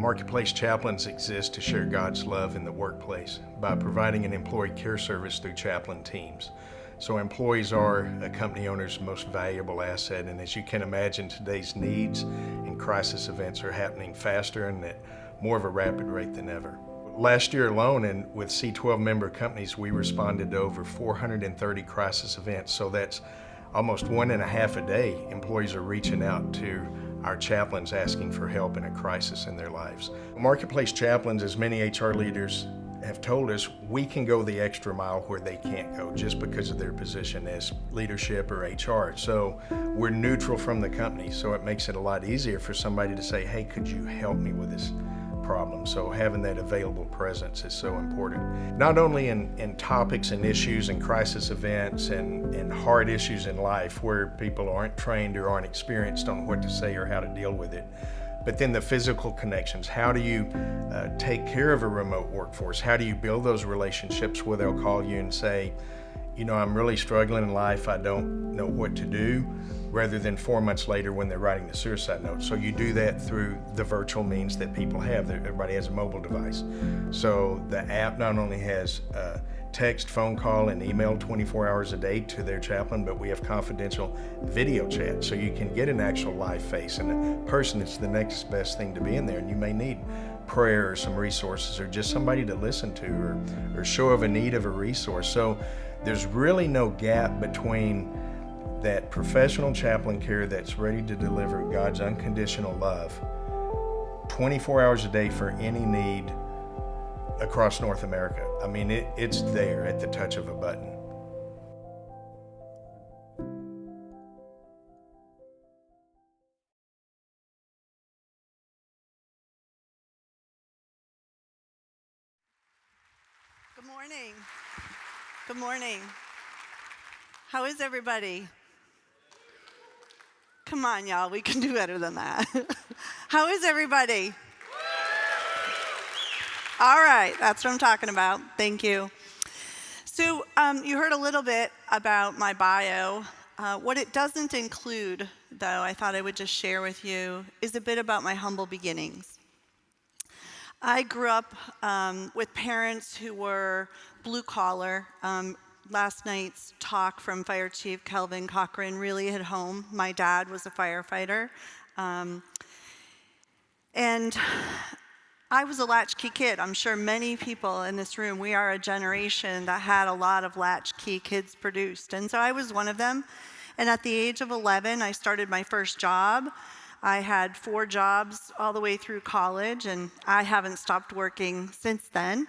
Marketplace chaplains exist to share God's love in the workplace by providing an employee care service through chaplain teams. So employees are a company owner's most valuable asset, and as you can imagine, today's needs and crisis events are happening faster and at more of a rapid rate than ever. Last year alone, and with C12 member companies, we responded to over 430 crisis events. So that's almost 1.5 a day. Employees are reaching out to our chaplains asking for help in a crisis in their lives. Marketplace chaplains, as many HR leaders have told us, we can go the extra mile where they can't go just because of their position as leadership or HR. So we're neutral from the company, so it makes it a lot easier for somebody to say, hey, could you help me with this problem? So having that available presence is so important. Not only in topics and issues and crisis events and hard issues in life where people aren't trained or aren't experienced on what to say or how to deal with it, but then the physical connections. How do you take care of a remote workforce? How do you build those relationships where they'll call you and say, you know, I'm really struggling in life, I don't know what to do, rather than 4 months later when they're writing the suicide note. So you do that through the virtual means that people have. Everybody has a mobile device. So the app not only has text, phone call, and email 24 hours a day to their chaplain, but we have confidential video chat. So you can get an actual live face and a person that's the next best thing to be in there. And you may need prayer or some resources or just somebody to listen to or show of a need of a resource. So there's really no gap between that professional chaplain care that's ready to deliver God's unconditional love 24 hours a day for any need across North America. I mean, it's there at the touch of a button. Good morning. Good morning. How is everybody? Come on, y'all, we can do better than that. How is everybody? All right, that's what I'm talking about. Thank you. So you heard a little bit about my bio. What it doesn't include, though, I thought I would just share with you, is a bit about my humble beginnings. I grew up with parents who were blue collar. Last night's talk from Fire Chief Kelvin Cochran really hit home. My dad was a firefighter. And I was a latchkey kid. I'm sure many people in this room, we are a generation that had a lot of latchkey kids produced. And so I was one of them. And at the age of 11, I started my first job. I had 4 jobs all the way through college, and I haven't stopped working since then.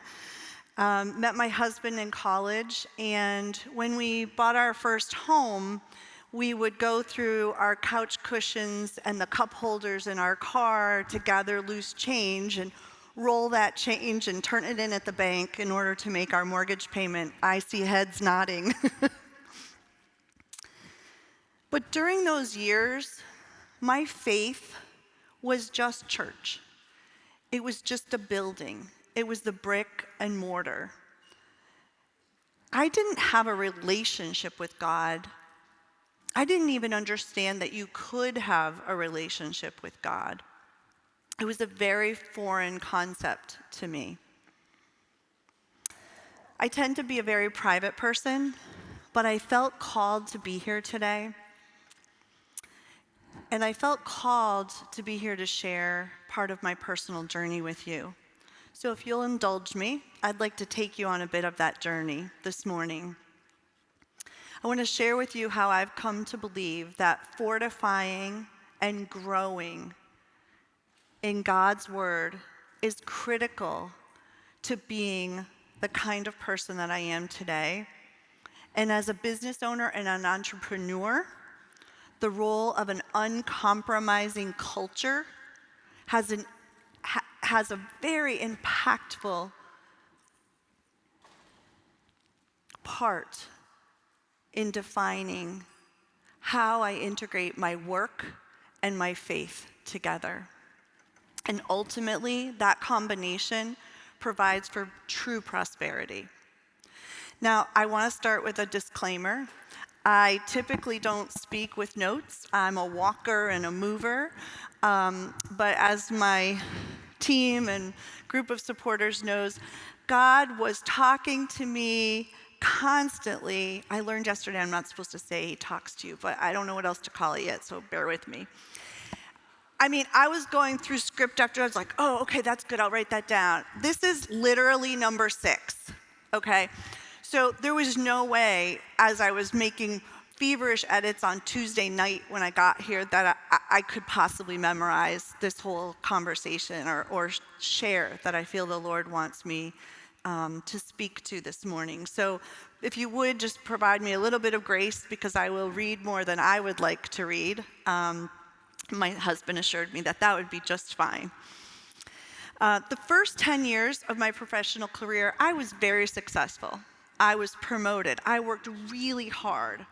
Met my husband in college, and when we bought our first home, we would go through our couch cushions and the cup holders in our car to gather loose change and roll that change and turn it in at the bank in order to make our mortgage payment. I see heads nodding. But during those years, my faith was just church. It was just a building. It was the brick and mortar. I didn't have a relationship with God. I didn't even understand that you could have a relationship with God. It was a very foreign concept to me. I tend to be a very private person, but I felt called to be here today. And I felt called to be here to share part of my personal journey with you. So if you'll indulge me, I'd like to take you on a bit of that journey this morning. I want to share with you how I've come to believe that fortifying and growing in God's Word is critical to being the kind of person that I am today. And as a business owner and an entrepreneur, the role of an uncompromising culture has a very impactful part in defining how I integrate my work and my faith together. And ultimately, that combination provides for true prosperity. Now, I want to start with a disclaimer. I typically don't speak with notes. I'm a walker and a mover. But as my team and group of supporters knows, God was talking to me constantly. I learned yesterday I'm not supposed to say he talks to you, but I don't know what else to call it yet, so bear with me. I mean, I was going through script after, I was like, oh, okay, that's good, I'll write that down. This is literally number 6, okay? So there was no way, as I was making feverish edits on Tuesday night when I got here, that I could possibly memorize this whole conversation or share that I feel the Lord wants me to speak to this morning. So if you would just provide me a little bit of grace, because I will read more than I would like to read. My husband assured me that that would be just fine. The first 10 years of my professional career, I was very successful. I was promoted. I worked really hard.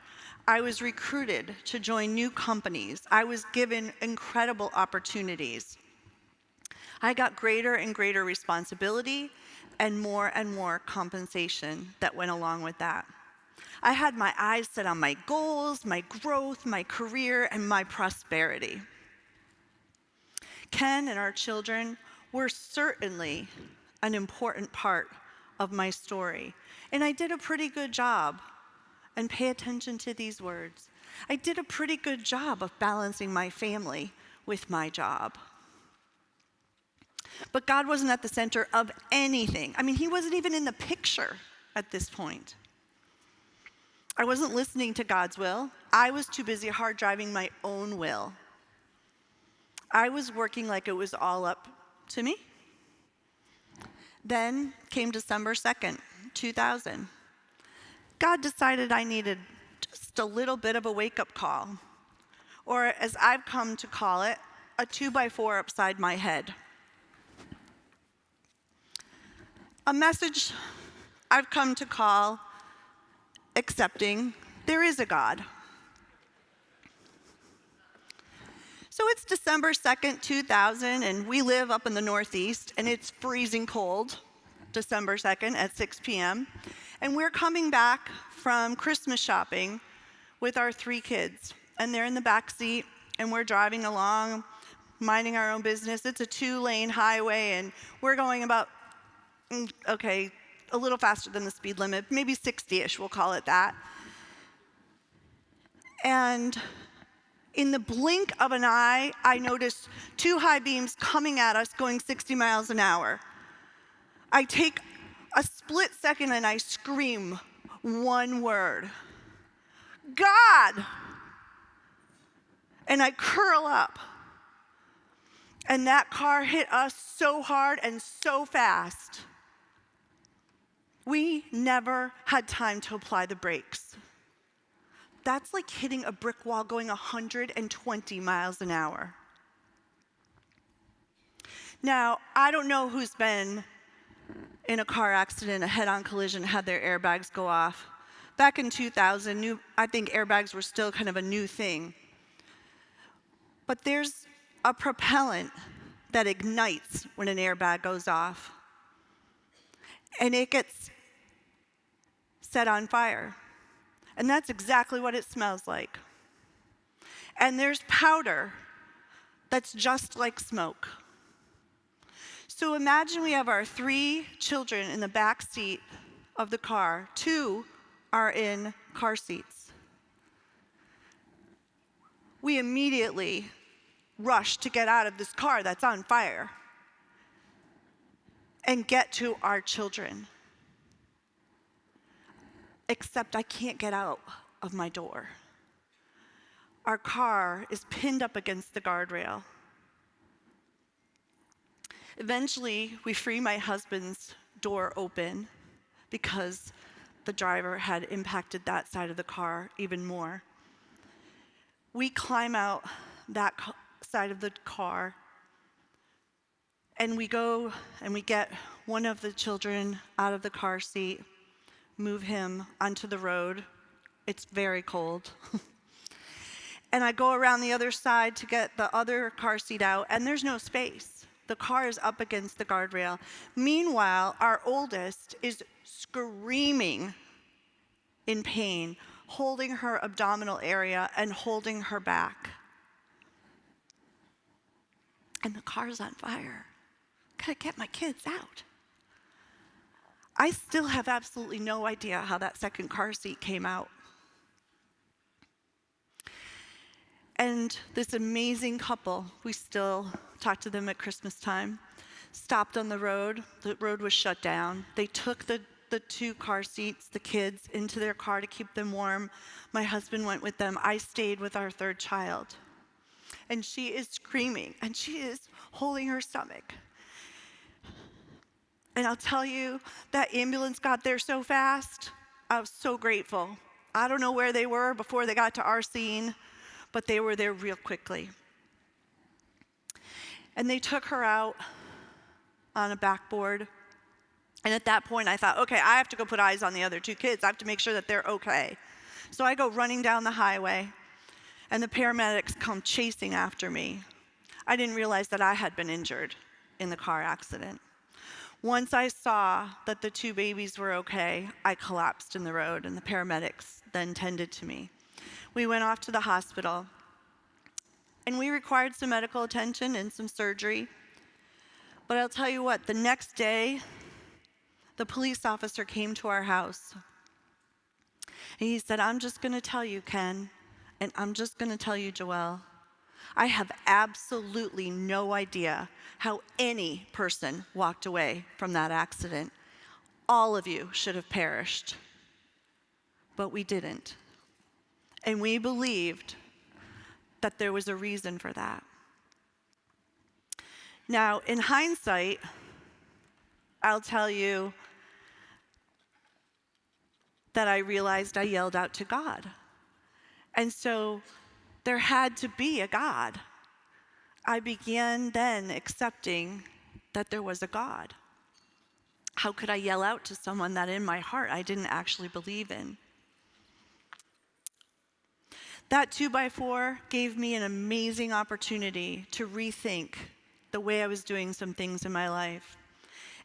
I was recruited to join new companies. I was given incredible opportunities. I got greater and greater responsibility and more compensation that went along with that. I had my eyes set on my goals, my growth, my career, and my prosperity. Ken and our children were certainly an important part of my story, and I did a pretty good job. And pay attention to these words. I did a pretty good job of balancing my family with my job. But God wasn't at the center of anything. I mean, he wasn't even in the picture at this point. I wasn't listening to God's will. I was too busy hard driving my own will. I was working like it was all up to me. Then came December 2nd, 2000. God decided I needed just a little bit of a wake-up call, or as I've come to call it, a 2x4 upside my head. A message I've come to call accepting there is a God. So it's December 2nd, 2000, and we live up in the Northeast, and it's freezing cold, December 2nd at 6 p.m., and we're coming back from Christmas shopping with our 3 kids. And they're in the back seat, and we're driving along, minding our own business. It's a 2-lane highway, and we're going about, a little faster than the speed limit, maybe 60-ish, we'll call it that. And in the blink of an eye, I noticed 2 high beams coming at us going 60 miles an hour. I take a split second and I scream one word, God! And I curl up. And that car hit us so hard and so fast. We never had time to apply the brakes. That's like hitting a brick wall going 120 miles an hour. Now, I don't know who's been in a car accident, a head-on collision, had their airbags go off. Back in 2000, I think airbags were still kind of a new thing. But there's a propellant that ignites when an airbag goes off. And it gets set on fire. And that's exactly what it smells like. And there's powder that's just like smoke. So imagine we have our 3 children in the back seat of the car. 2 are in car seats. We immediately rush to get out of this car that's on fire and get to our children. Except I can't get out of my door. Our car is pinned up against the guardrail. Eventually, we free my husband's door open because the driver had impacted that side of the car even more. We climb out that side of the car, and we go and we get one of the children out of the car seat, move him onto the road. It's very cold. And I go around the other side to get the other car seat out, and there's no space. The car is up against the guardrail. Meanwhile, our oldest is screaming in pain, holding her abdominal area and holding her back. And the car's on fire. gotta get my kids out. I still have absolutely no idea how that second car seat came out. And this amazing couple, we still talk to them at Christmas time, stopped on the road. The road was shut down. They took the two car seats, the kids, into their car to keep them warm. My husband went with them. I stayed with our third child. And she is screaming, and she is holding her stomach. And I'll tell you, that ambulance got there so fast. I was so grateful. I don't know where they were before they got to our scene, but they were there real quickly. And they took her out on a backboard. And at that point, I thought, okay, I have to go put eyes on the other two kids. I have to make sure that they're okay. So I go running down the highway, and the paramedics come chasing after me. I didn't realize that I had been injured in the car accident. Once I saw that the two babies were okay, I collapsed in the road, and the paramedics then tended to me. We went off to the hospital, and we required some medical attention and some surgery. But I'll tell you what, the next day, the police officer came to our house. And he said, I'm just going to tell you, Ken, and I'm just going to tell you, Joelle, I have absolutely no idea how any person walked away from that accident. All of you should have perished. But we didn't. And we believed that there was a reason for that. Now, in hindsight, I'll tell you that I realized I yelled out to God. And so there had to be a God. I began then accepting that there was a God. How could I yell out to someone that in my heart I didn't actually believe in? That 2x4 gave me an amazing opportunity to rethink the way I was doing some things in my life.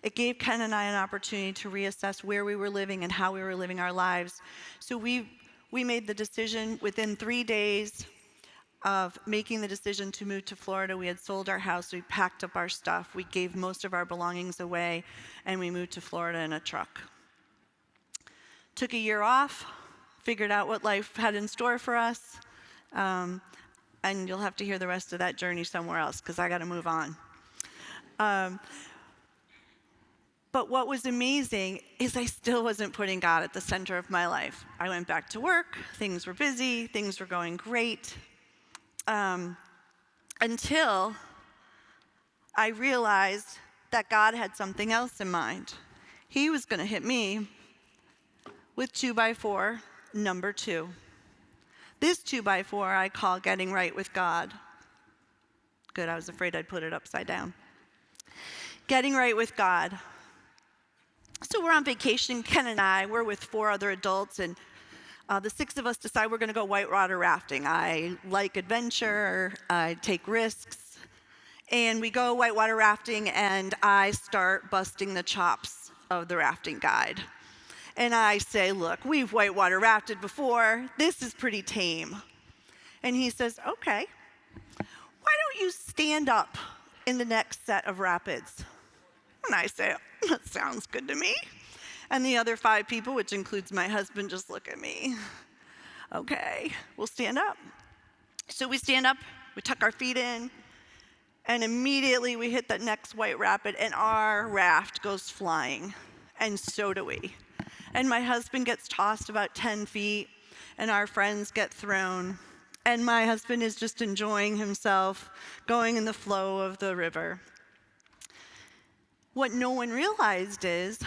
It gave Ken and I an opportunity to reassess where we were living and how we were living our lives. So we made the decision within 3 days of making the decision to move to Florida. We had sold our house, we packed up our stuff, we gave most of our belongings away, and we moved to Florida in a truck. Took a year off, figured out what life had in store for us, and you'll have to hear the rest of that journey somewhere else because I got to move on. But what was amazing is I still wasn't putting God at the center of my life. I went back to work, things were busy, things were going great, until I realized that God had something else in mind. He was going to hit me with 2x4, number 2. This 2x4 I call getting right with God. Good, I was afraid I'd put it upside down. Getting right with God. So we're on vacation, Ken and I, we're with 4 other adults, and the 6 of us decide we're going to go whitewater rafting. I like adventure, I take risks, and we go whitewater rafting, and I start busting the chops of the rafting guide. And I say, look, we've whitewater rafted before, this is pretty tame. And he says, okay, why don't you stand up in the next set of rapids? And I say, that sounds good to me. And the other 5 people, which includes my husband, just look at me. Okay, we'll stand up. So we stand up, we tuck our feet in, and immediately we hit that next white rapid, and our raft goes flying, and so do we. And my husband gets tossed about 10 feet, and our friends get thrown, and my husband is just enjoying himself, going in the flow of the river. What no one realized is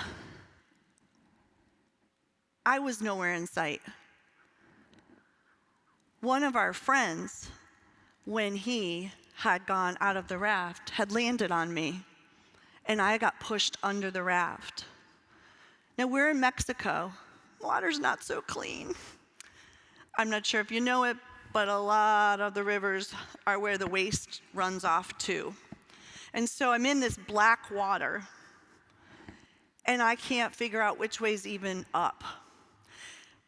I was nowhere in sight. One of our friends, when he had gone out of the raft, had landed on me, and I got pushed under the raft. Now, we're in Mexico. Water's not so clean. I'm not sure if you know it, but a lot of the rivers are where the waste runs off to. And so I'm in this black water, and I can't figure out which way's even up.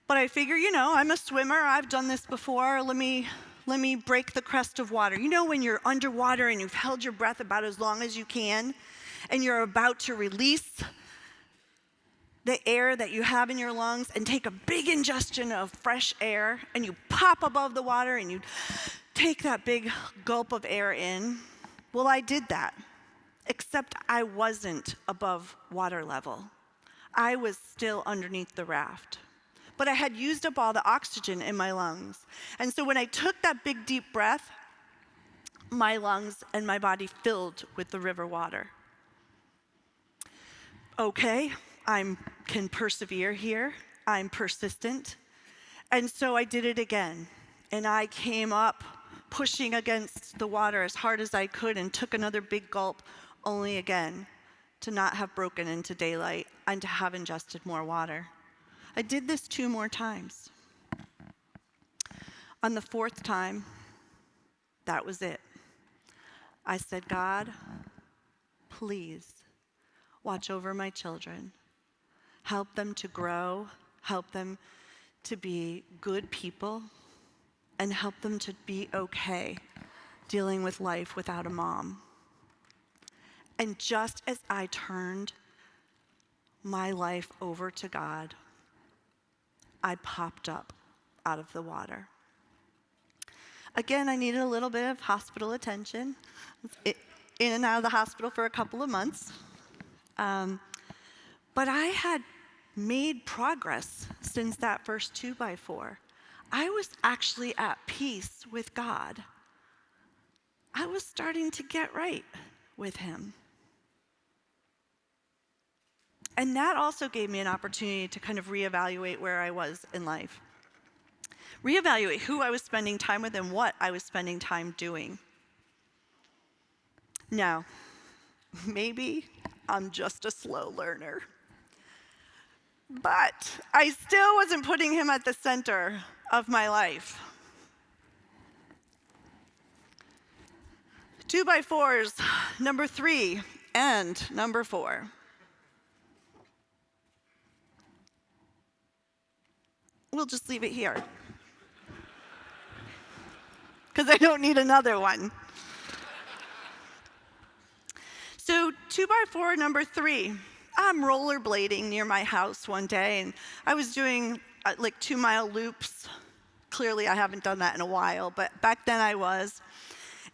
But I figure, I'm a swimmer. I've done this before. Let me break the crest of water. You know when you're underwater and you've held your breath about as long as you can, and you're about to release the air that you have in your lungs and take a big ingestion of fresh air, and you pop above the water and you take that big gulp of air in. Well, I did that, except I wasn't above water level. I was still underneath the raft. But I had used up all the oxygen in my lungs. And so when I took that big deep breath, my lungs and my body filled with the river water. Okay, I can persevere here. I'm persistent. And so I did it again. And I came up pushing against the water as hard as I could and took another big gulp, only again to not have broken into daylight and to have ingested more water. I did this 2 more times. On the 4th time, that was it. I said, God, please watch over my children. Help them to grow, help them to be good people, and help them to be okay dealing with life without a mom. And just as I turned my life over to God, I popped up out of the water. Again, I needed a little bit of hospital attention. In and out of the hospital for a couple of months. But I had made progress since that first 2x4. I was actually at peace with God. I was starting to get right with him. And that also gave me an opportunity to kind of reevaluate where I was in life. Reevaluate who I was spending time with and what I was spending time doing. Now, maybe I'm just a slow learner. But I still wasn't putting him at the center of my life. 2x4s, number 3 and number 4. We'll just leave it here, because I don't need another one. So 2x4, number 3. I'm rollerblading near my house one day, and I was doing like 2-mile loops. Clearly, I haven't done that in a while, but back then I was.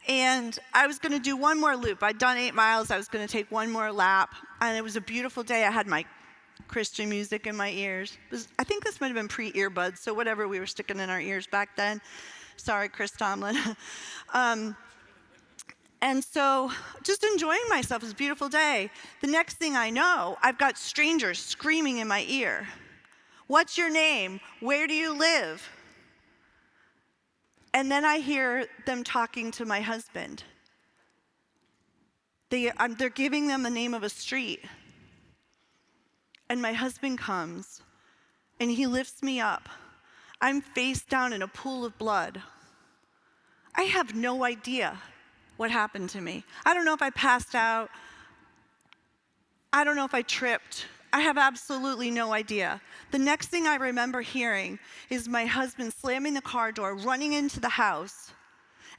And I was going to do one more loop. I'd done 8 miles. I was going to take one more lap, and it was a beautiful day. I had my Christian music in my ears. I think this might have been pre-earbuds, so whatever we were sticking in our ears back then. Sorry, Chris Tomlin. And so just enjoying myself. It was a beautiful day. The next thing I know, I've got strangers screaming in my ear. What's your name? Where do you live? And then I hear them talking to my husband. They're giving them the name of a street. And my husband comes, and he lifts me up. I'm face down in a pool of blood. I have no idea what happened to me. I don't know if I passed out. I don't know if I tripped. I have absolutely no idea. The next thing I remember hearing is my husband slamming the car door, running into the house,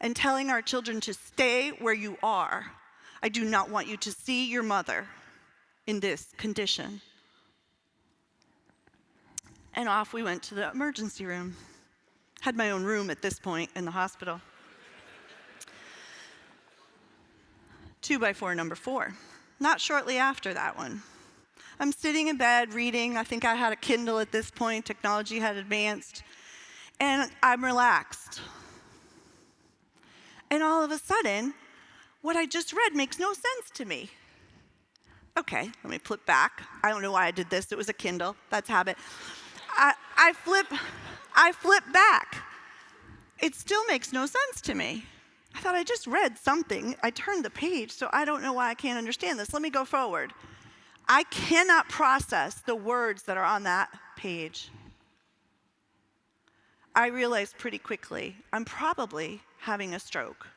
and telling our children to stay where you are. I do not want you to see your mother in this condition. And off we went to the emergency room. Had my own room at this point in the hospital. 2x4, number 4. Not shortly after that one. I'm sitting in bed reading. I think I had a Kindle at this point. Technology had advanced. And I'm relaxed. And all of a sudden, what I just read makes no sense to me. Okay, let me flip back. I don't know why I did this. It was a Kindle. That's habit. I flip back. It still makes no sense to me. I thought I just read something. I turned the page, so I don't know why I can't understand this. Let me go forward. I cannot process the words that are on that page. I realized pretty quickly I'm probably having a stroke.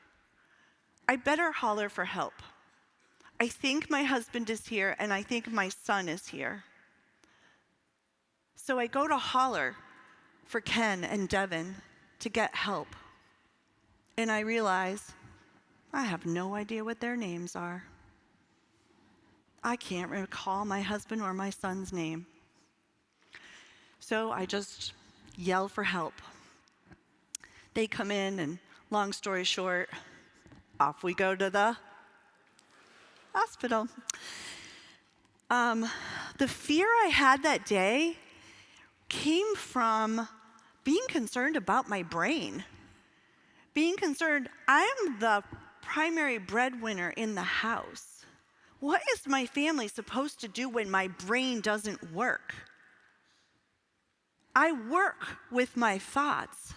I better holler for help. I think my husband is here, and I think my son is here. So I go to holler for Ken and Devin to get help. And I realize I have no idea what their names are. I can't recall my husband or my son's name. So I just yell for help. They come in, and long story short, off we go to the hospital. The fear I had that day came from being concerned about my brain. Being concerned, I'm the primary breadwinner in the house. What is my family supposed to do when my brain doesn't work? I work with my thoughts.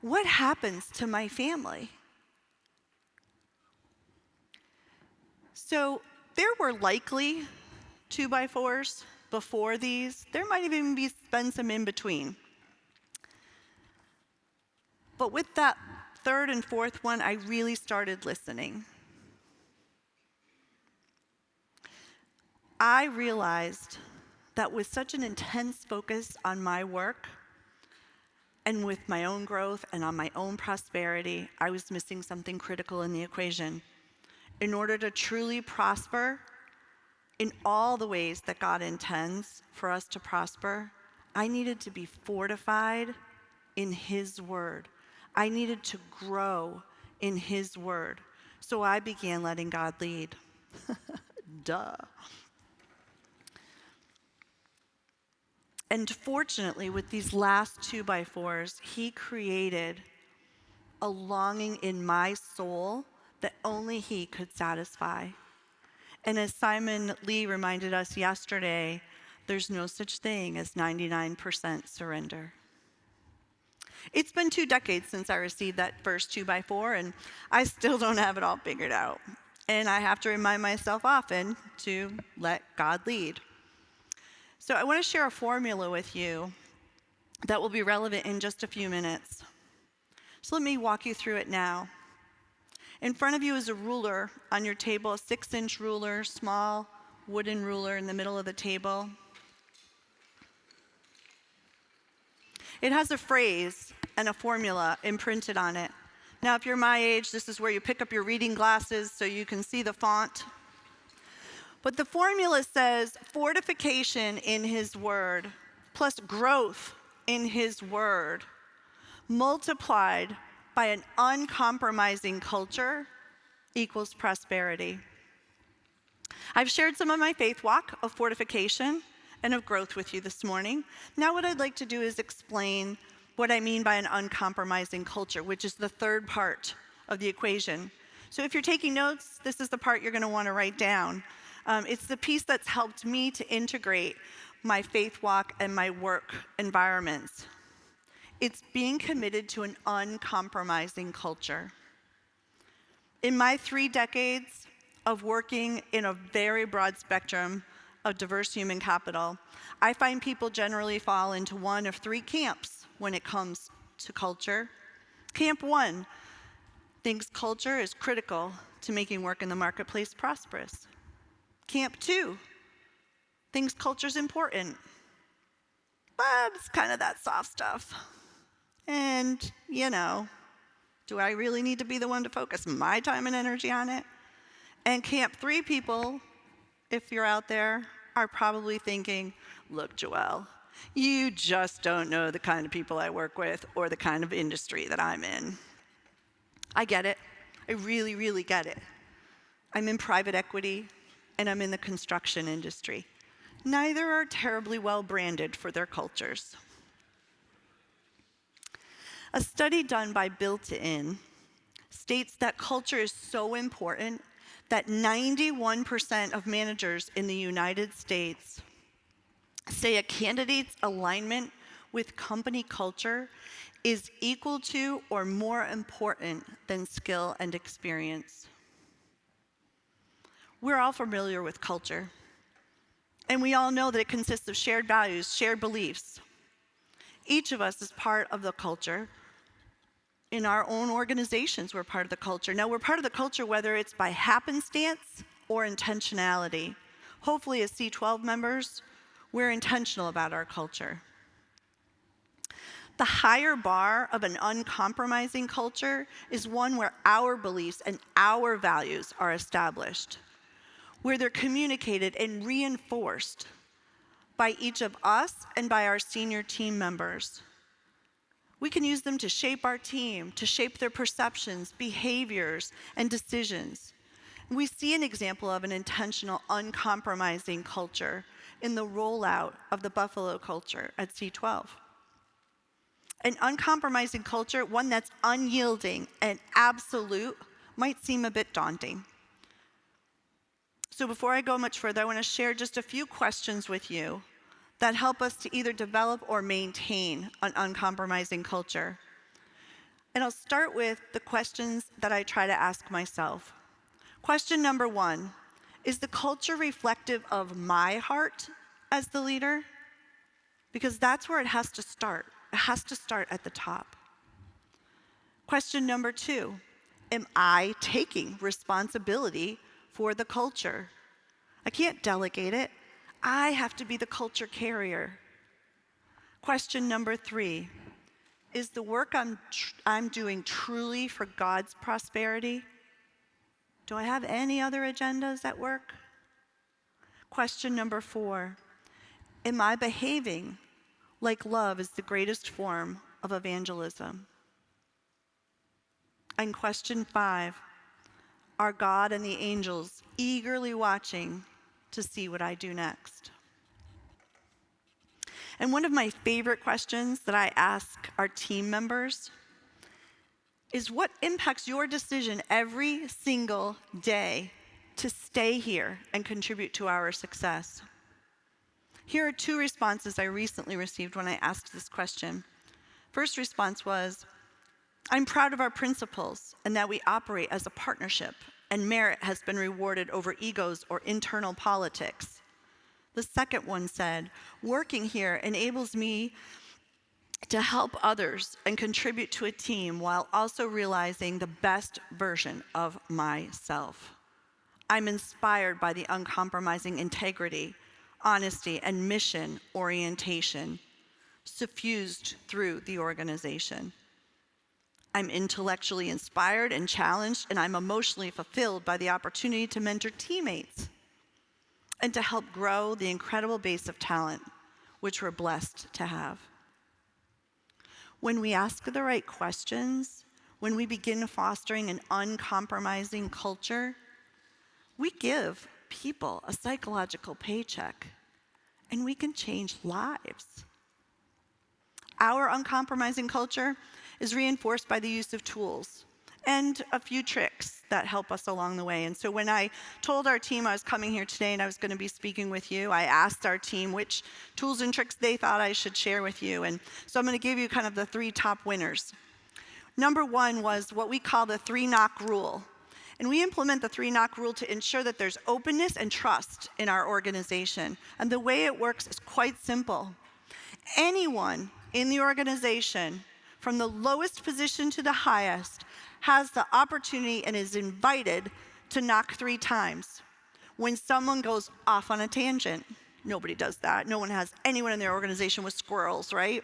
What happens to my family? So there were likely 2x4s before these. There might even been some in between. But with that third and fourth one, I really started listening. I realized that with such an intense focus on my work and with my own growth and on my own prosperity, I was missing something critical in the equation. In order to truly prosper in all the ways that God intends for us to prosper, I needed to be fortified in His Word. I needed to grow in His Word. So I began letting God lead. Duh. And fortunately, with these last 2x4s, He created a longing in my soul that only He could satisfy. And as Simon Lee reminded us yesterday, there's no such thing as 99% surrender. It's been 2 decades since I received that first 2x4, and I still don't have it all figured out. And I have to remind myself often to let God lead. So I want to share a formula with you that will be relevant in just a few minutes. So let me walk you through it now. In front of you is a ruler on your table, a 6-inch ruler, small wooden ruler in the middle of the table. It has a phrase and a formula imprinted on it. Now, if you're my age, this is where you pick up your reading glasses so you can see the font. But the formula says fortification in His Word plus growth in His Word multiplied by an uncompromising culture equals prosperity. I've shared some of my faith walk of fortification and of growth with you this morning. Now what I'd like to do is explain what I mean by an uncompromising culture, which is the third part of the equation. So if you're taking notes, this is the part you're going to want to write down. It's the piece that's helped me to integrate my faith walk and my work environments. It's being committed to an uncompromising culture. In my 3 decades of working in a very broad spectrum of diverse human capital, I find people generally fall into one of 3 camps when it comes to culture. Camp 1 thinks culture is critical to making work in the marketplace prosperous. Camp 2 thinks culture's important, but it's kind of that soft stuff. And, do I really need to be the one to focus my time and energy on it? And Camp 3 people, if you're out there, are probably thinking, look, Joelle, you just don't know the kind of people I work with or the kind of industry that I'm in. I get it. I really, really get it. I'm in private equity, and I'm in the construction industry. Neither are terribly well branded for their cultures. A study done by Built In states that culture is so important that 91% of managers in the United States say a candidate's alignment with company culture is equal to or more important than skill and experience. We're all familiar with culture, and we all know that it consists of shared values, shared beliefs. Each of us is part of the culture. In our own organizations, we're part of the culture. Now, we're part of the culture whether it's by happenstance or intentionality. Hopefully, as C12 members, we're intentional about our culture. The higher bar of an uncompromising culture is one where our beliefs and our values are established. where they're communicated and reinforced by each of us and by our senior team members. We can use them to shape our team, to shape their perceptions, behaviors, and decisions. We see an example of an intentional, uncompromising culture in the rollout of the Buffalo culture at C12. An uncompromising culture, one that's unyielding and absolute, might seem a bit daunting. So before I go much further, I want to share just a few questions with you that help us to either develop or maintain an uncompromising culture. And I'll start with the questions that I try to ask myself. Question number 1, is the culture reflective of my heart as the leader? Because that's where it has to start. It has to start at the top. Question number 2, am I taking responsibility for the culture? I can't delegate it. I have to be the culture carrier. Question number 3, is the work I'm doing truly for God's prosperity? Do I have any other agendas at work? Question number 4, am I behaving like love is the greatest form of evangelism? And question 5, are God and the angels eagerly watching to see what I do next? And one of my favorite questions that I ask our team members is, what impacts your decision every single day to stay here and contribute to our success? Here are 2 responses I recently received when I asked this question. First response was, I'm proud of our principles and that we operate as a partnership, and merit has been rewarded over egos or internal politics. The second one said, working here enables me to help others and contribute to a team while also realizing the best version of myself. I'm inspired by the uncompromising integrity, honesty, and mission orientation suffused through the organization. I'm intellectually inspired and challenged, and I'm emotionally fulfilled by the opportunity to mentor teammates and to help grow the incredible base of talent which we're blessed to have. When we ask the right questions, when we begin fostering an uncompromising culture, we give people a psychological paycheck, and we can change lives. Our uncompromising culture is reinforced by the use of tools and a few tricks that help us along the way. And so when I told our team I was coming here today and I was going to be speaking with you, I asked our team which tools and tricks they thought I should share with you. And so I'm going to give you kind of the 3 top winners. Number 1 was what we call the 3-knock rule. And we implement the 3-knock rule to ensure that there's openness and trust in our organization. And the way it works is quite simple. Anyone in the organization, from the lowest position to the highest, has the opportunity and is invited to knock 3 times. When someone goes off on a tangent, nobody does that. No one has anyone in their organization with squirrels, right?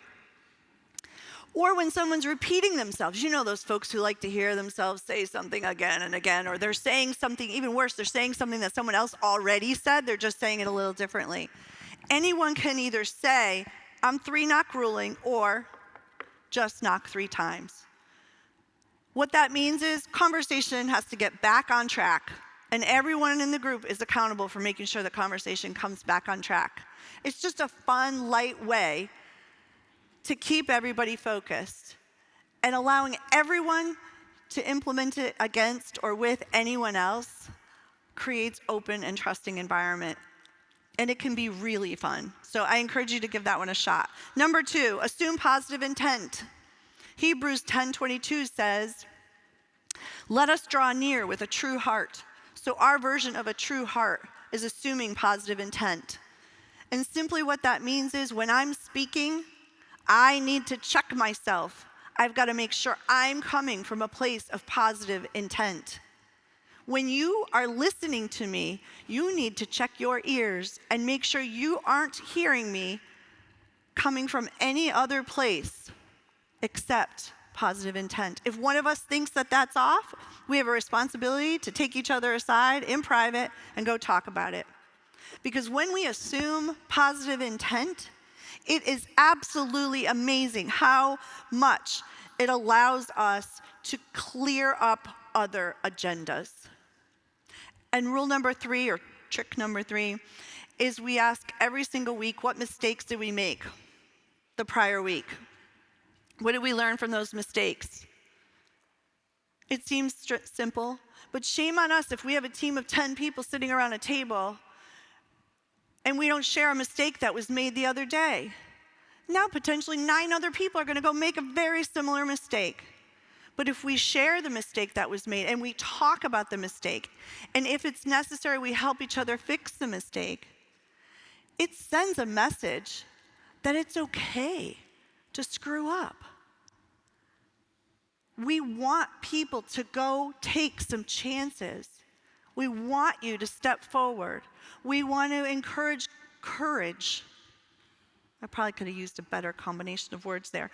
Or when someone's repeating themselves. You know those folks who like to hear themselves say something again and again, or they're saying something even worse. They're saying something that someone else already said. They're just saying it a little differently. Anyone can either say, I'm 3-knock ruling, or just knock 3 times. What that means is conversation has to get back on track, and everyone in the group is accountable for making sure the conversation comes back on track. It's just a fun, light way to keep everybody focused, and allowing everyone to implement it against or with anyone else creates open and trusting environment. And it can be really fun. So I encourage you to give that one a shot. Number 2, assume positive intent. Hebrews 10:22 says, let us draw near with a true heart. So our version of a true heart is assuming positive intent. And simply what that means is when I'm speaking, I need to check myself. I've got to make sure I'm coming from a place of positive intent. When you are listening to me, you need to check your ears and make sure you aren't hearing me coming from any other place except positive intent. If one of us thinks that that's off, we have a responsibility to take each other aside in private and go talk about it. Because when we assume positive intent, it is absolutely amazing how much it allows us to clear up other agendas. And rule number 3, or trick number 3, is we ask every single week, what mistakes did we make the prior week? What did we learn from those mistakes? It seems simple, but shame on us if we have a team of 10 people sitting around a table and we don't share a mistake that was made the other day. Now potentially 9 other people are going to go make a very similar mistake. But if we share the mistake that was made and we talk about the mistake, and if it's necessary we help each other fix the mistake, it sends a message that it's okay to screw up. We want people to go take some chances. We want you to step forward. We want to encourage courage. I probably could have used a better combination of words there.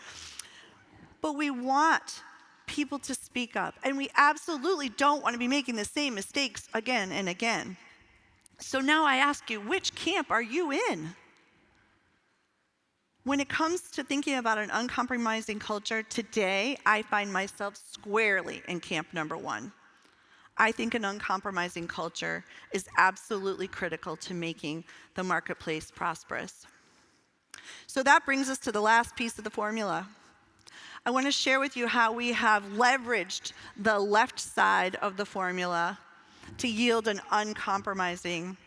But we want people to speak up. And we absolutely don't want to be making the same mistakes again and again. So now I ask you, which camp are you in? When it comes to thinking about an uncompromising culture, today I find myself squarely in camp number 1. I think an uncompromising culture is absolutely critical to making the marketplace prosperous. So that brings us to the last piece of the formula. I want to share with you how we have leveraged the left side of the formula to yield an uncompromising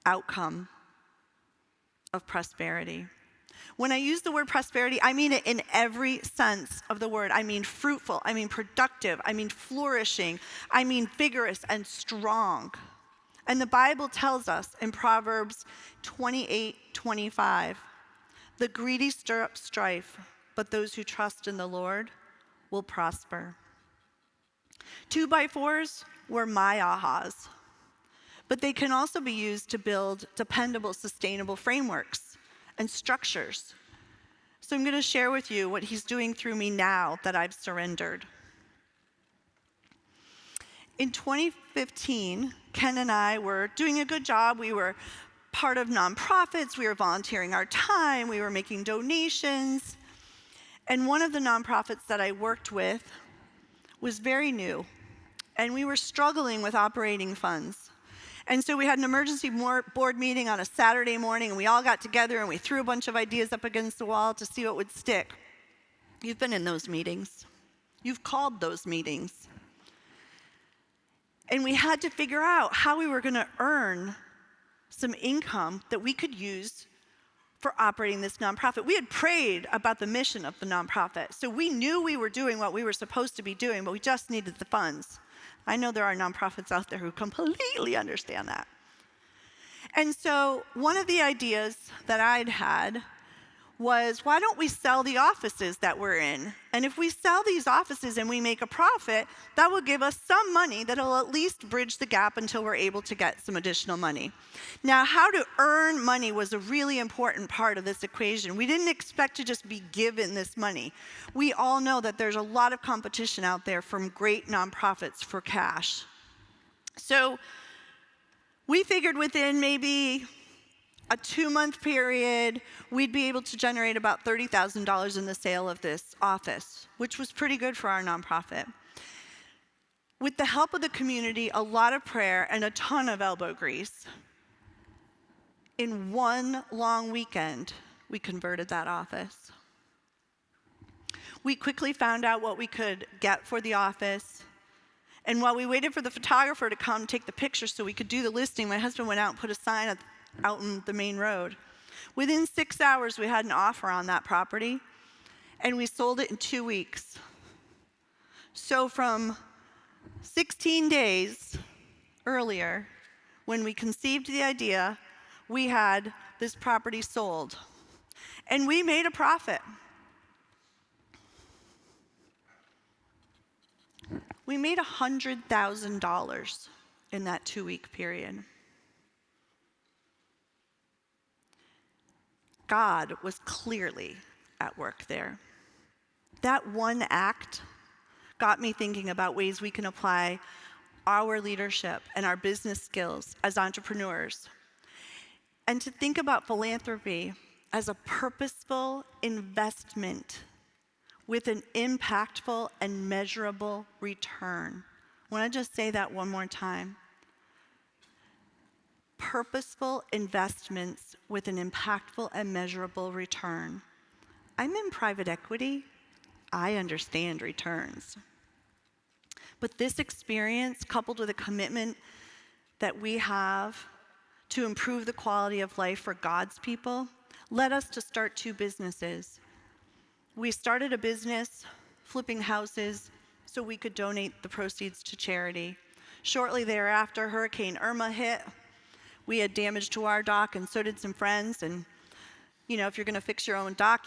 outcome of prosperity. When I use the word prosperity, I mean it in every sense of the word. I mean fruitful, I mean productive, I mean flourishing, I mean vigorous and strong. And the Bible tells us in Proverbs 28:25, the greedy stir up strife, but those who trust in the Lord will prosper. 2x4s were my ahas, but they can also be used to build dependable, sustainable frameworks and structures. So I'm going to share with you what he's doing through me now that I've surrendered. In 2015, Ken and I were doing a good job. We were part of nonprofits. We were volunteering our time. We were making donations. And one of the nonprofits that I worked with was very new, and we were struggling with operating funds. And so we had an emergency board meeting on a Saturday morning, and we all got together and we threw a bunch of ideas up against the wall to see what would stick. You've been in those meetings. You've called those meetings. And we had to figure out how we were going to earn some income that we could use for operating this nonprofit. We had prayed about the mission of the nonprofit, so we knew we were doing what we were supposed to be doing, but we just needed the funds. I know there are nonprofits out there who completely understand that. And so one of the ideas that I'd had was, why don't we sell the offices that we're in? And if we sell these offices and we make a profit, that will give us some money that'll at least bridge the gap until we're able to get some additional money. Now, how to earn money was a really important part of this equation. We didn't expect to just be given this money. We all know that there's a lot of competition out there from great nonprofits for cash. So we figured within maybe a 2-month period, we'd be able to generate about $30,000 in the sale of this office, which was pretty good for our nonprofit. With the help of the community, a lot of prayer, and a ton of elbow grease, in one long weekend, we converted that office. We quickly found out what we could get for the office. And while we waited for the photographer to come take the picture so we could do the listing, my husband went out and put a sign out in the main road. Within 6 hours, we had an offer on that property, and we sold it in 2 weeks. So from 16 days earlier, when we conceived the idea, we had this property sold, and we made a profit. We made $100,000 in that 2-week period. God was clearly at work there. That one act got me thinking about ways we can apply our leadership and our business skills as entrepreneurs, and to think about philanthropy as a purposeful investment with an impactful and measurable return. I want to just say that one more time. Purposeful investments with an impactful and measurable return. I'm in private equity. I understand returns. But this experience, coupled with a commitment that we have to improve the quality of life for God's people, led us to start 2 businesses. We started a business flipping houses so we could donate the proceeds to charity. Shortly thereafter, Hurricane Irma hit. We had damage to our dock, and so did some friends. And, if you're going to fix your own dock,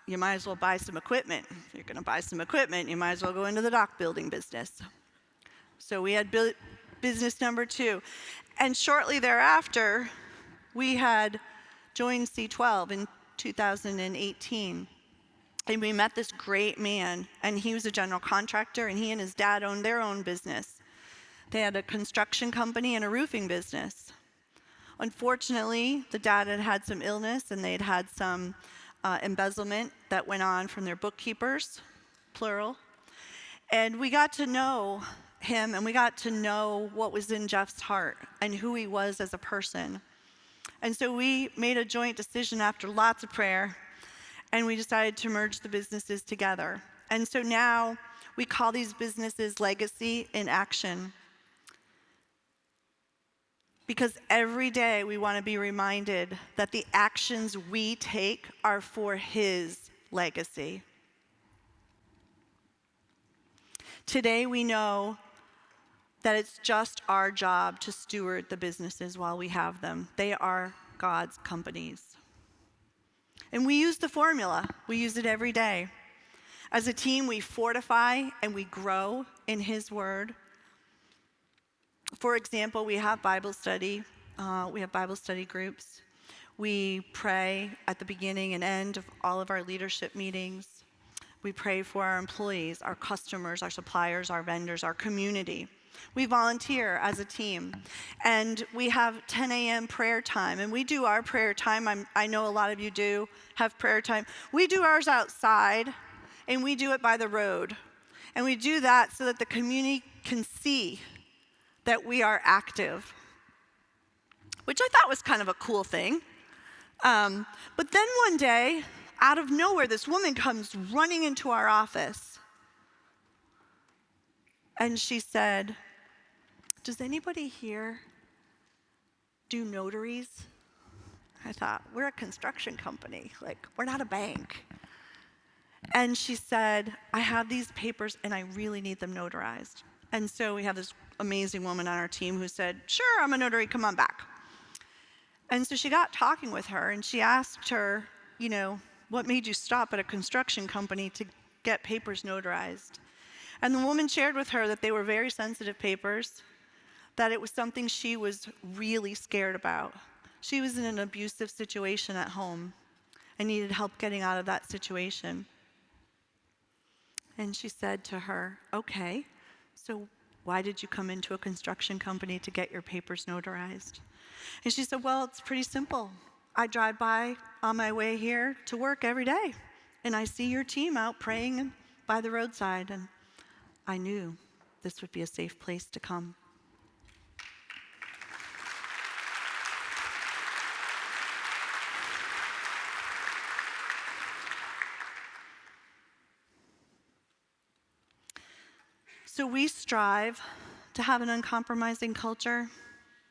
you might as well buy some equipment. If you're going to buy some equipment, you might as well go into the dock building business. So we had business number 2. And shortly thereafter, we had joined C12 in 2018. And we met this great man, and he was a general contractor, and he and his dad owned their own business. They had a construction company and a roofing business. Unfortunately, the dad had had some illness, and they'd had some embezzlement that went on from their bookkeepers, plural. And we got to know him, and we got to know what was in Jeff's heart and who he was as a person. And so we made a joint decision after lots of prayer, and we decided to merge the businesses together. And so now we call these businesses Legacy in Action. Because every day we want to be reminded that the actions we take are for His legacy. Today we know that it's just our job to steward the businesses while we have them. They are God's companies. And we use the formula. We use it every day. As a team, we fortify and we grow in His Word. For example, we have Bible study. We have Bible study groups. We pray at the beginning and end of all of our leadership meetings. We pray for our employees, our customers, our suppliers, our vendors, our community. We volunteer as a team. And we have 10 a.m. prayer time. And we do our prayer time. I know a lot of you do have prayer time. We do ours outside, and we do it by the road. And we do that so that the community can see that we are active, which I thought was kind of a cool thing. But then one day, out of nowhere, this woman comes running into our office. And she said, "Does anybody here do notaries?" I thought, we're a construction company. We're not a bank. And she said, "I have these papers, and I really need them notarized." And so we have this amazing woman on our team who said, "Sure, I'm a notary, come on back." And so she got talking with her, and she asked her, what made you stop at a construction company to get papers notarized? And the woman shared with her that they were very sensitive papers, that it was something she was really scared about. She was in an abusive situation at home and needed help getting out of that situation. And she said to her, "Okay, so why did you come into a construction company to get your papers notarized?" And she said, "Well, it's pretty simple. I drive by on my way here to work every day, and I see your team out praying by the roadside, and I knew this would be a safe place to come." So we strive to have an uncompromising culture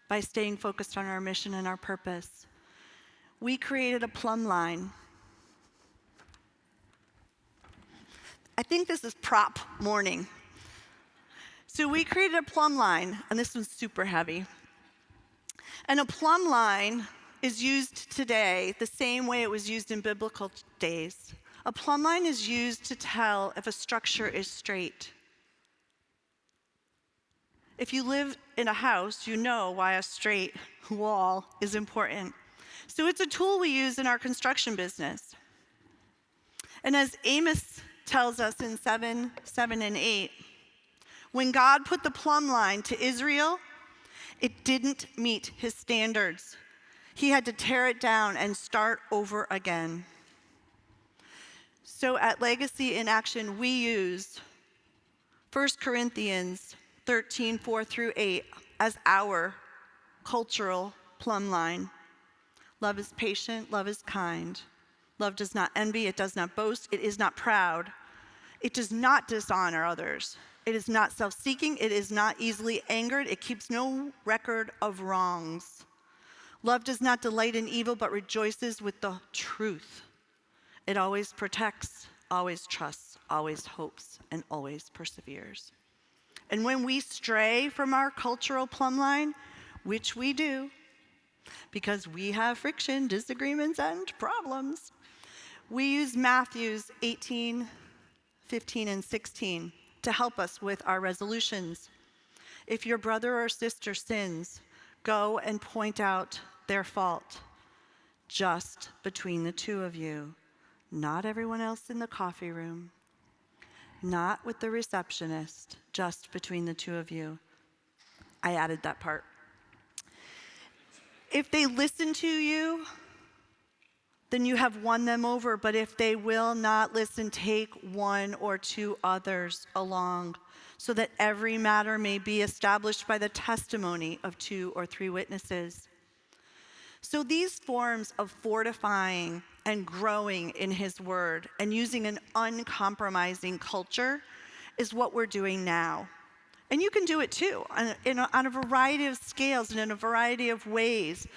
by staying focused on our mission and our purpose. We created a plumb line. I think this is prop morning. So we created a plumb line, and this one's super heavy. And a plumb line is used today the same way it was used in biblical days. A plumb line is used to tell if a structure is straight. If you live in a house, you know why a straight wall is important. So it's a tool we use in our construction business. And as Amos tells us in 7 and 8, when God put the plumb line to Israel, it didn't meet his standards. He had to tear it down and start over again. So at Legacy in Action, we use 1 Corinthians 13, 4 through 8 as our cultural plumb line. Love is patient, love is kind. Love does not envy, it does not boast, it is not proud. It does not dishonor others. It is not self-seeking, it is not easily angered, it keeps no record of wrongs. Love does not delight in evil, but rejoices with the truth. It always protects, always trusts, always hopes, and always perseveres. And when we stray from our cultural plumb line, which we do, because we have friction, disagreements, and problems, we use Matthews 18, 15, and 16 to help us with our resolutions. If your brother or sister sins, go and point out their fault, just between the two of you, not everyone else in the coffee room, not with the receptionist, just between the two of you. I added that part. If they listen to you, then you have won them over. But if they will not listen, take one or two others along, so that every matter may be established by the testimony of 2 or 3 witnesses. So these forms of fortifying and growing in his word and using an uncompromising culture is what we're doing now. And you can do it too, on a variety of scales and in a variety of ways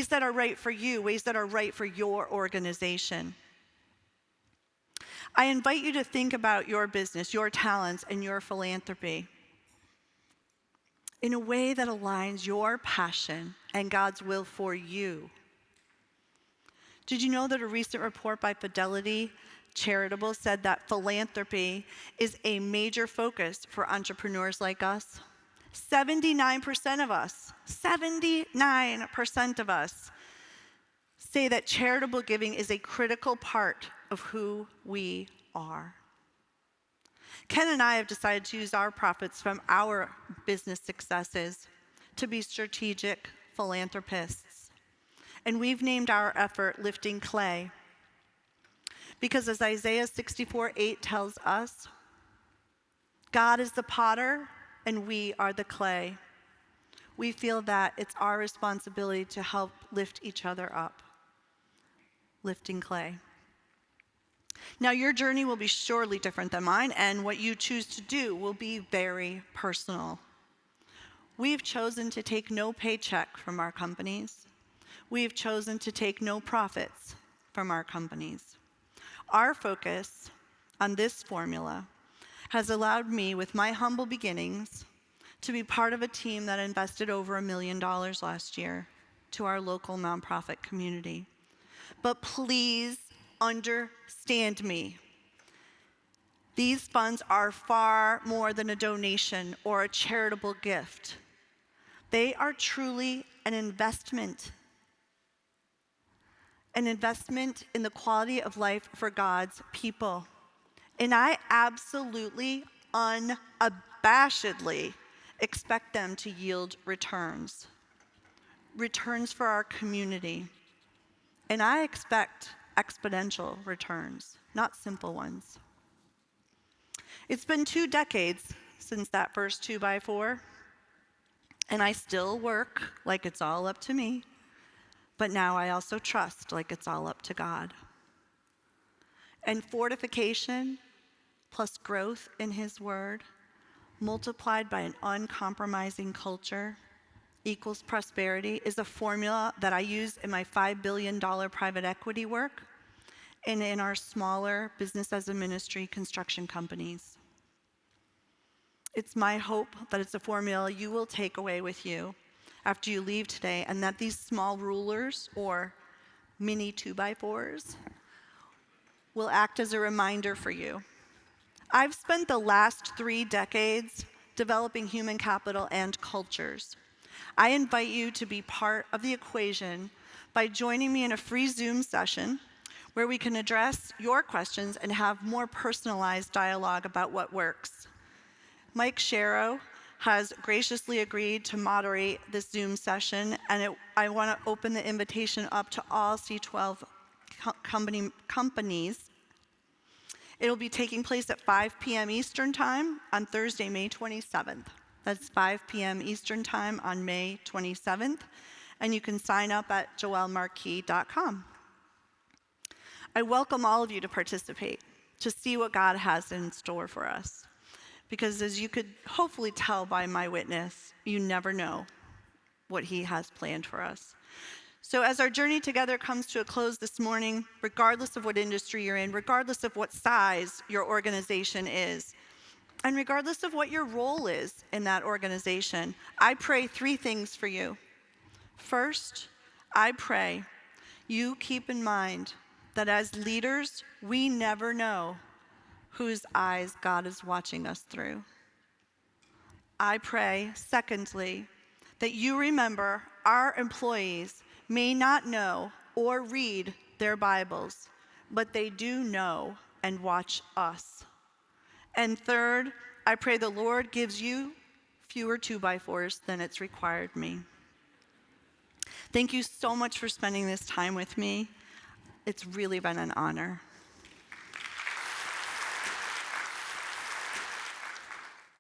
that are right for you, ways that are right for your organization. I invite you to think about your business, your talents, and your philanthropy in a way that aligns your passion and God's will for you. Did you know that a recent report by Fidelity Charitable said that philanthropy is a major focus for entrepreneurs like us? 79% of us say that charitable giving is a critical part of who we are. Ken and I have decided to use our profits from our business successes to be strategic philanthropists. And we've named our effort Lifting Clay. Because as Isaiah 64:8 tells us, God is the potter and we are the clay. We feel that it's our responsibility to help lift each other up. Lifting clay. Now, your journey will be surely different than mine, and what you choose to do will be very personal. We've chosen to take no paycheck from our companies. We've chosen to take no profits from our companies. Our focus on this formula has allowed me, with my humble beginnings, to be part of a team that invested over $1 million last year to our local nonprofit community. But please understand me. These funds are far more than a donation or a charitable gift. They are truly an investment in the quality of life for God's people. And I absolutely, unabashedly expect them to yield returns for our community. And I expect exponential returns, not simple ones. It's been 2 decades since that first 2x4, and I still work like it's all up to me. But now I also trust like it's all up to God. And fortification plus growth in his word, multiplied by an uncompromising culture, equals prosperity, is a formula that I use in my $5 billion private equity work and in our smaller business as a ministry construction companies. It's my hope that it's a formula you will take away with you after you leave today, and that these small rulers or mini 2x4s will act as a reminder for you. I've spent the last 3 decades developing human capital and cultures. I invite you to be part of the equation by joining me in a free Zoom session where we can address your questions and have more personalized dialogue about what works. Mike Sharrow has graciously agreed to moderate this Zoom session, and I want to open the invitation up to all C12 companies. It'll be taking place at 5 p.m. Eastern Time on Thursday, May 27th. That's 5 p.m. Eastern Time on May 27th, and you can sign up at joellemarquis.com. I welcome all of you to participate, to see what God has in store for us. Because as you could hopefully tell by my witness, you never know what He has planned for us. So as our journey together comes to a close this morning, regardless of what industry you're in, regardless of what size your organization is, and regardless of what your role is in that organization, I pray 3 things for you. First, I pray you keep in mind that as leaders, we never know whose eyes God is watching us through. I pray, secondly, that you remember our employees may not know or read their Bibles, but they do know and watch us. And third, I pray the Lord gives you fewer 2x4s than it's required me. Thank you so much for spending this time with me. It's really been an honor.